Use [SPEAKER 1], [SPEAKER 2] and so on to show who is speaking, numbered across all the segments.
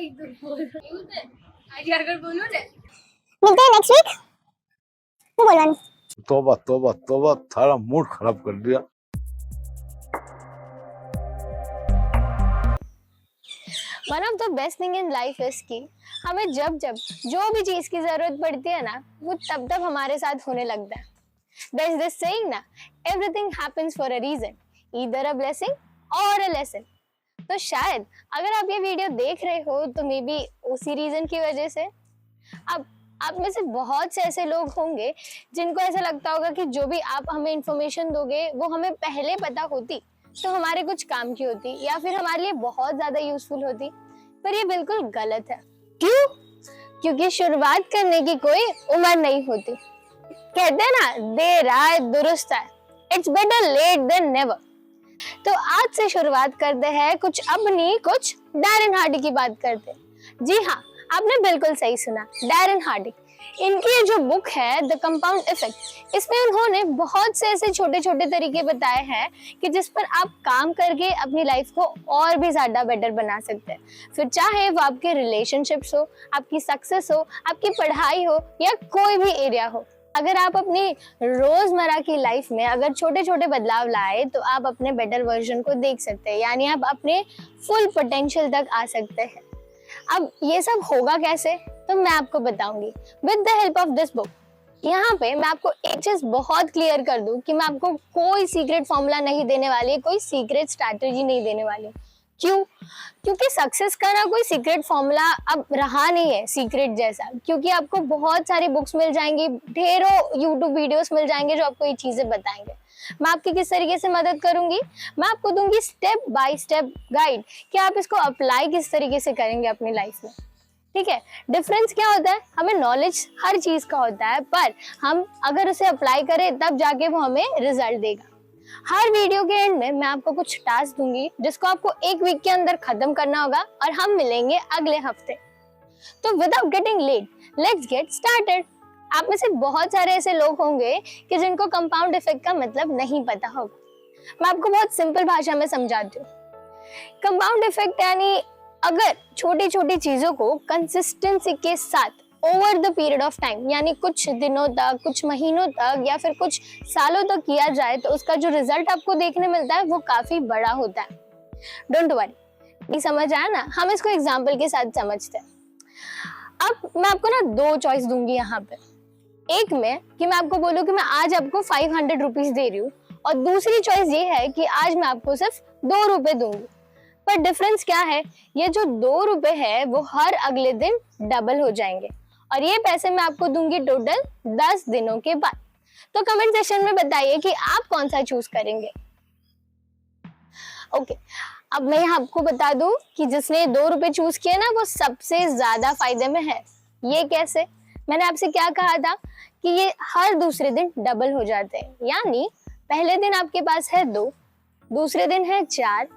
[SPEAKER 1] आज अगर बोलूं ना
[SPEAKER 2] मिलते हैं नेक्स्ट वीक। वो बोलवा नहीं।
[SPEAKER 3] तौबा तौबा तौबा, थारा मूड खराब कर दिया।
[SPEAKER 4] One of the best thing in life is कि हमें जब जब जो भी चीज की जरूरत पड़ती है ना, वो तब तब हमारे साथ होने लगता है। There is this saying ना, everything happens for a reason, either a blessing or a lesson। तो शायद अगर आप ये वीडियो देख रहे हो तो मे बी उसी रीजन की वजह से। अब आप में से बहुत से ऐसे लोग होंगे जिनको ऐसा लगता होगा कि जो भी आप हमें इंफॉर्मेशन दोगे वो हमें पहले पता होती तो हमारे कुछ काम की होती या फिर हमारे लिए बहुत ज्यादा यूजफुल होती, पर ये बिल्कुल गलत है। क्यों? क्योंकि शुरुआत करने की कोई उम्र नहीं होती। कहते हैं ना, देर आए दुरुस्त आए, it's better late than never. तो आज से शुरुआत करते हैं कुछ अपनी, कुछ डैरेन हार्डी की बात करते हैं। जी हाँ, आपने बिल्कुल सही सुना, डैरेन हार्डी। इनकी ये जो बुक है द कंपाउंड इफेक्ट, इसमें उन्होंने बहुत से ऐसे छोटे छोटे तरीके बताए हैं कि जिस पर आप काम करके अपनी लाइफ को और भी ज्यादा बेटर बना सकते हैं। फिर चाहे वो आपके रिलेशनशिप्स हो, आपकी सक्सेस हो, आपकी पढ़ाई हो या कोई भी एरिया हो। अगर आप अपनी रोजमर्रा की लाइफ में अगर छोटे छोटे बदलाव लाए तो आप अपने बेटर वर्जन को देख सकते हैं, यानी आप अपने फुल पोटेंशियल तक आ सकते हैं। अब ये सब होगा कैसे, तो मैं आपको बताऊंगी with the help of this book. यहाँ पे मैं आपको एक चीज बहुत क्लियर कर दूं कि मैं आपको कोई सीक्रेट फॉर्मूला नहीं देने वाली, कोई सीक्रेट स्ट्रैटेजी नहीं देने वाली। क्यों? क्योंकि सक्सेस का ना कोई सीक्रेट फॉर्मूला अब रहा नहीं है सीक्रेट जैसा, क्योंकि आपको बहुत सारी बुक्स मिल जाएंगी, ढेरों यूट्यूब वीडियोस मिल जाएंगे जो आपको ये चीजें बताएंगे। मैं आपकी किस तरीके से मदद करूंगी, मैं आपको दूंगी स्टेप बाय स्टेप गाइड कि आप इसको अप्लाई किस तरीके से करेंगे अपनी लाइफ में। ठीक है, डिफरेंस क्या होता है, हमें नॉलेज हर चीज का होता है, पर हम अगर उसे अप्लाई करें तब जाके वो हमें रिजल्ट देगा। हर वीडियो के एंड में मैं आपको कुछ टास्क दूंगी जिसको आपको एक वीक के अंदर खत्म करना होगा और हम मिलेंगे अगले हफ्ते। तो without getting late, let's get started. आप में से बहुत सारे ऐसे लोग होंगे कि जिनको कंपाउंड इफेक्ट का मतलब नहीं पता होगा। मैं आपको बहुत सिंपल भाषा में समझाती हूँ। कंपाउंड इफेक्ट यानी अगर छोटी छोटी चीजों को कंसिस्टेंसी के साथ over the period of time, यानी कुछ दिनों तक, कुछ महीनों तक या फिर कुछ सालों तक किया जाए तो उसका जो रिजल्ट आपको देखने मिलता है वो काफी बड़ा होता है। डोंट वरी, ये समझ आया ना? हम इसको एग्जाम्पल के साथ समझते हैं। अब मैं आपको ना दो चॉइस दूंगी यहाँ पे। एक में कि मैं आपको बोलूँ कि मैं आज आपको 500 रुपीज दे रही हूँ, और दूसरी चॉइस ये है कि आज मैं आपको सिर्फ 2 रुपए दूंगी। पर डिफरेंस क्या है, ये जो 2 रुपए है वो हर अगले दिन डबल हो जाएंगे, और ये पैसे मैं आपको दूंगी टोटल 10 दिनों के बाद। तो कमेंट सेक्शन में बताइए कि आप कौन सा चूज करेंगे। ओके, अब मैं यहाँ आपको बता दूं कि जिसने 2 रुपए चूज किए ना वो सबसे ज्यादा फायदे में है। ये कैसे? मैंने आपसे क्या कहा था कि ये हर दूसरे दिन डबल हो जाते हैं, यानी पहले दिन आपके पास है 2, दूसरे दिन है 4,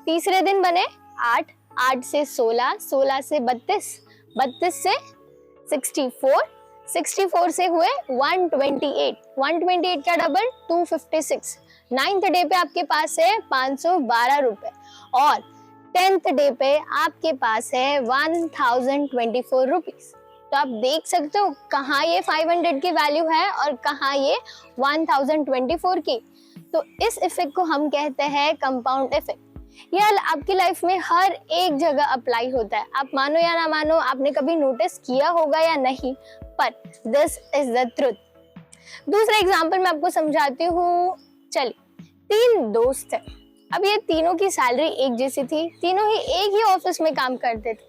[SPEAKER 4] तीसरे दिन बने 8, 8 से 16, 16 से 32, 32 से 64, 64 से हुए 128, 128 का डबल 256। 9th डे पे आपके पास है 512 रुपए, और 10th डे पे आपके पास है 1024 रुपीज। तो आप देख सकते हो कहाँ ये 500 की वैल्यू है और कहाँ ये 1024 की। तो इस इफेक्ट को हम कहते हैं कंपाउंड इफेक्ट। ये आपकी लाइफ में हर एक जगह अप्लाई होता है। आप मानो या ना मानो, आपने कभी नोटिस किया होगा या नहीं, पर दिस इज द ट्रुथ। दूसरा एग्जांपल मैं आपको समझाती हूँ। चलिए, 3 दोस्त हैं। अब ये तीनों की सैलरी एक जैसी थी, तीनों ही एक ही ऑफिस में काम करते थे।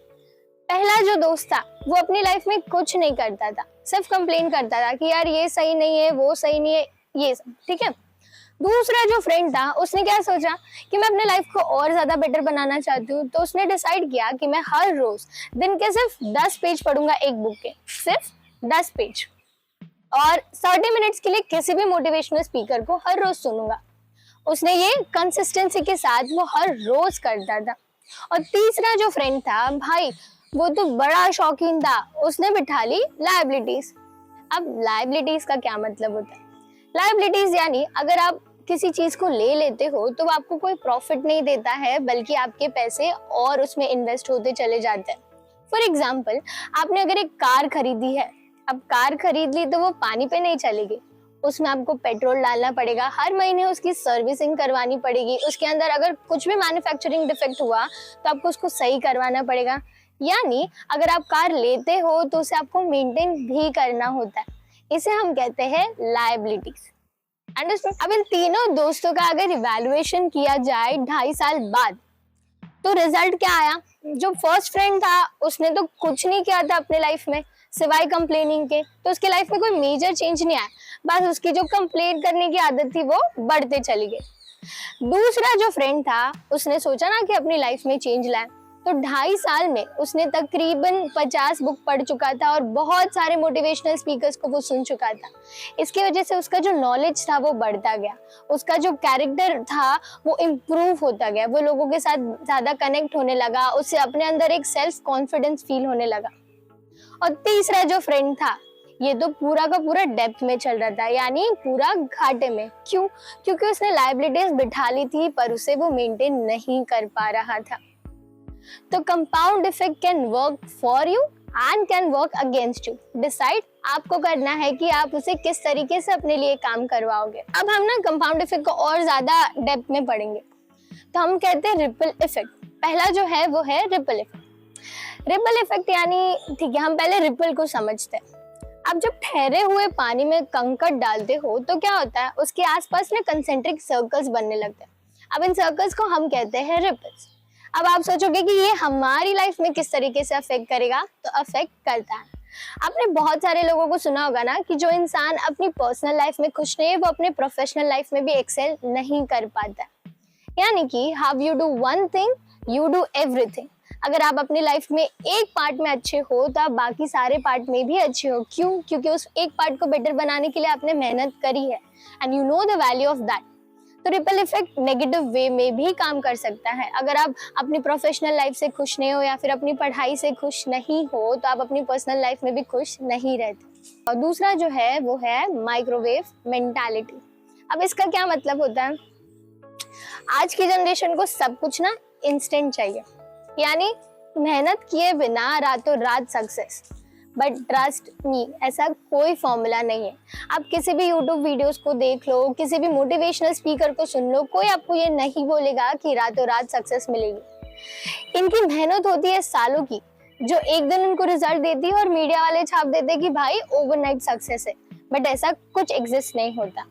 [SPEAKER 4] पहला जो दोस्त था वो अपनी लाइफ में कुछ नहीं करता था, सिर्फ कंप्लेन करता था कि यार ये सही नहीं है, वो सही नहीं है, ये सब ठीक है। दूसरा जो फ्रेंड था उसने क्या सोचा कि मैं अपने लाइफ को और ज्यादा बेटर बनाना चाहती हूँ, तो उसने डिसाइड किया कि मैं हर रोज दिन के सिर्फ 10 पेज पढ़ूंगा एक बुक के, सिर्फ 10 पेज, और 30 मिनट्स के लिए किसी भी मोटिवेशनल स्पीकर को हर रोज सुनूंगा। उसने ये कंसिस्टेंसी के साथ वो हर रोज करता था। और तीसरा जो फ्रेंड था भाई, वो तो बड़ा शौकीन था, उसने बिठा ली लायबिलिटीज। अब लायबिलिटीज का क्या मतलब होता है? लायबिलिटीज यानी अगर आप किसी चीज को ले लेते हो तो वो आपको कोई प्रॉफिट नहीं देता है, बल्कि आपके पैसे और उसमें इन्वेस्ट होते चले जाते हैं। फॉर एग्जाम्पल, आपने अगर एक कार खरीदी है, अब कार खरीद ली तो वो पानी पे नहीं चलेगी, उसमें आपको पेट्रोल डालना पड़ेगा, हर महीने उसकी सर्विसिंग करवानी पड़ेगी, उसके अंदर अगर कुछ भी मैन्युफैक्चरिंग डिफेक्ट हुआ तो आपको उसको सही करवाना पड़ेगा। यानी अगर आप कार लेते हो तो उसे आपको मेंटेन भी करना होता है, इसे हम कहते हैं लायबिलिटीज। अंडरस्टैंड? अब इन तीनों दोस्तों का अगर इवैल्यूएशन किया जाए 2.5 साल बाद, तो रिजल्ट क्या आया? जो फर्स्ट फ्रेंड था उसने तो कुछ नहीं किया था अपने लाइफ में सिवाय कंप्लेनिंग के, तो उसके लाइफ में कोई मेजर चेंज नहीं आया, बस उसकी जो कंप्लेन करने की आदत थी वो बढ़ते चली गई। दूसरा जो फ्रेंड था उसने सोचा ना कि अपनी लाइफ में चेंज लाए, तो 2.5 साल में उसने तकरीबन 50 बुक पढ़ चुका था और बहुत सारे मोटिवेशनल स्पीकर्स को वो सुन चुका था। इसकी वजह से उसका जो नॉलेज था वो बढ़ता गया, उसका जो कैरेक्टर था वो इम्प्रूव होता गया, वो लोगों के साथ ज्यादा कनेक्ट होने लगा, उससे अपने अंदर एक सेल्फ कॉन्फिडेंस फील होने लगा। और तीसरा जो फ्रेंड था ये तो पूरा का पूरा डेप्थ में चल रहा था, यानी पूरा घाटे में। क्यों? क्योंकि उसने लायबिलिटीज बिठा ली थी पर उसे वो मेंटेन नहीं कर पा रहा था। तो compound effect can work for you and can work against you. Decide आपको करना है कि आप उसे किस तरीके से अपने लिए काम करवाओगे। अब हम ना कंपाउंड इफेक्ट को और ज्यादा डेप्थ में पढ़ेंगे, तो हम कहते हैं रिपल इफेक्ट। पहला जो है वो है रिपल इफेक्ट। रिपल इफेक्ट यानी, ठीक है, हम पहले रिपल को समझते हैं। अब जब ठहरे हुए पानी में कंकड़ डालते हो तो क्या होता है, उसके आसपास ना कंसेंट्रिक सर्कल्स बनने लगते हैं। अब इन सर्कल्स को हम कहते हैं रिपल्स। अब आप सोचोगे कि ये हमारी लाइफ में किस तरीके से अफेक्ट करेगा, तो अफेक्ट करता है। आपने बहुत सारे लोगों को सुना होगा ना कि जो इंसान अपनी पर्सनल लाइफ में खुश नहीं है वो अपने प्रोफेशनल लाइफ में भी एक्सेल नहीं कर पाता। यानी कि how you do one thing you do everything. अगर आप अपनी लाइफ में एक पार्ट में अच्छे हो तो आप बाकी सारे पार्ट में भी अच्छे हो। क्यों? क्योंकि उस एक पार्ट को बेटर बनाने के लिए आपने मेहनत करी है and you know the value of that. तो रिपल इफेक्ट नेगेटिव वे में भी काम कर सकता है। अगर आप अपनी प्रोफेशनल लाइफ से खुश नहीं हो या फिर अपनी पढ़ाई से खुश नहीं हो तो आप अपनी पर्सनल लाइफ में भी खुश नहीं रहते। और दूसरा जो है वो है माइक्रोवेव मेंटालिटी। अब इसका क्या मतलब होता है? आज की जनरेशन को सब कुछ ना इंस्टेंट चाहिए, यानी मेहनत किए बिना रातों रात सक्सेस। बट ट्रस्ट मी, ऐसा कोई फॉर्मूला नहीं है। आप किसी भी यूट्यूब वीडियोस को देख लो, किसी भी मोटिवेशनल स्पीकर को सुन लो, कोई आपको ये नहीं बोलेगा कि रातों रात सक्सेस मिलेगी। इनकी मेहनत होती है सालों की, जो एक दिन उनको रिजल्ट देती है और मीडिया वाले छाप देते हैं कि भाई ओवरनाइट सक्सेस है। बट ऐसा कुछ एग्जिस्ट नहीं होता।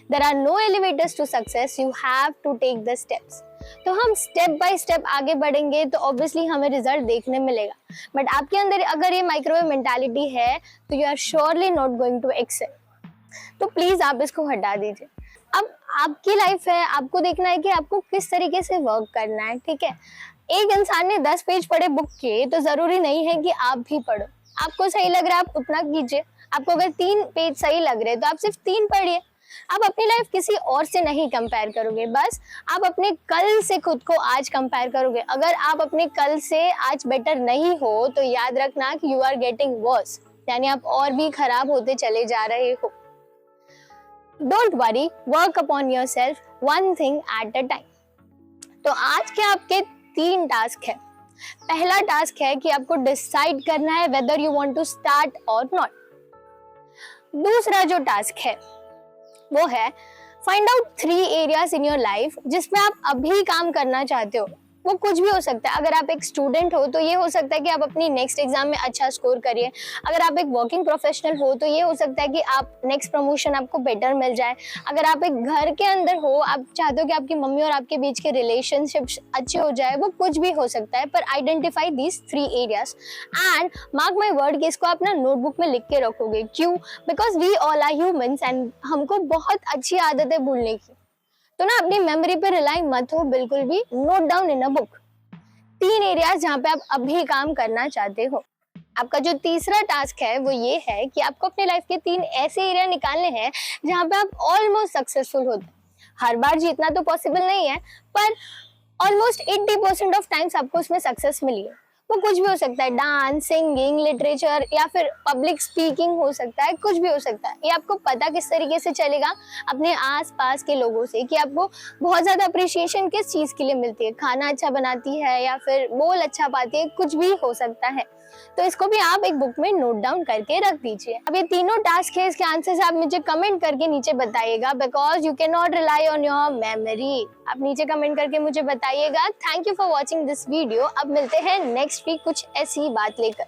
[SPEAKER 4] There are no elevators to success, you have to take the steps. तो हम स्टेप बाय स्टेप आगे बढ़ेंगे तो ऑब्वियसली हमें रिजल्ट देखने मिलेगा। बट आपके अंदर अगर ये माइक्रोवेव मेंटालिटी है तो you are surely not going to excel. तो प्लीज आप इसको हटा दीजिए। अब आपकी लाइफ है, आपको देखना है कि आपको किस तरीके से वर्क करना है। ठीक है, एक इंसान ने 10 पेज पढ़े बुक के तो जरूरी नहीं है कि आप भी पढ़ो। आपको सही लग रहा है आप उतना कीजिए। आपको अगर 3 पेज सही लग रहे तो आप सिर्फ 3 पढ़िए। आप अपनी लाइफ किसी और से नहीं कंपेयर करोगे, बस आप अपने कल से खुद को आज कंपेयर करोगे। अगर आप अपने कल से आज बेटर नहीं हो तो याद रखना कि यू आर गेटिंग वर्स, यानी आप और भी खराब होते चले जा रहे हो। Don't worry, work upon yourself, one thing at a time. तो आज के आपके 3 टास्क है। पहला टास्क है कि आपको डिसाइड करना है whether you want to start और नॉट। दूसरा जो टास्क है वो है find out 3 areas in your life जिसमें आप अभी काम करना चाहते हो। वो कुछ भी हो सकता है। अगर आप एक स्टूडेंट हो तो ये हो सकता है कि आप अपनी नेक्स्ट एग्जाम में अच्छा स्कोर करिए। अगर आप एक वर्किंग प्रोफेशनल हो तो ये हो सकता है कि आप नेक्स्ट प्रमोशन आपको बेटर मिल जाए। अगर आप एक घर के अंदर हो, आप चाहते हो कि आपकी मम्मी और आपके बीच के रिलेशनशिप्स अच्छे हो जाए, वो कुछ भी हो सकता है। पर identify these 3 areas and mark my word कि इसको अपना नोटबुक में लिख के रखोगे। क्यों? Because we all are humans and हमको बहुत अच्छी आदत है भूलने की। तो ना अपनी मेमोरी पे रिलाई मत हो बिल्कुल भी, note down in a book 3 areas जहाँ पे आप अभी काम करना चाहते हो। आपका जो तीसरा टास्क है वो ये है कि आपको अपने लाइफ के 3 ऐसे एरिया निकालने हैं जहाँ पे आप ऑलमोस्ट सक्सेसफुल होते हैं। हर बार जीतना तो पॉसिबल नहीं है, पर ऑलमोस्ट 80% ऑफ टाइम्स आपको उसमें सक्सेस मिली है। वो कुछ भी हो सकता है, डांस, सिंगिंग, लिटरेचर या फिर पब्लिक स्पीकिंग हो सकता है, कुछ भी हो सकता है। ये आपको पता किस तरीके से चलेगा? अपने आसपास के लोगों से, कि आपको बहुत ज्यादा अप्रिशिएशन किस चीज के लिए मिलती है, खाना अच्छा बनाती है या फिर बोल अच्छा पाती है, कुछ भी हो सकता है। तो इसको भी आप एक बुक में नोट डाउन करके रख दीजिए। अब ये तीनों टास्क है, इसके आंसर्स आप मुझे कमेंट करके नीचे बताइएगा, because you can not rely on your memory. आप नीचे कमेंट करके मुझे बताइएगा। Thank you for watching this video. अब मिलते हैं नेक्स्ट वीक कुछ ऐसी बात लेकर।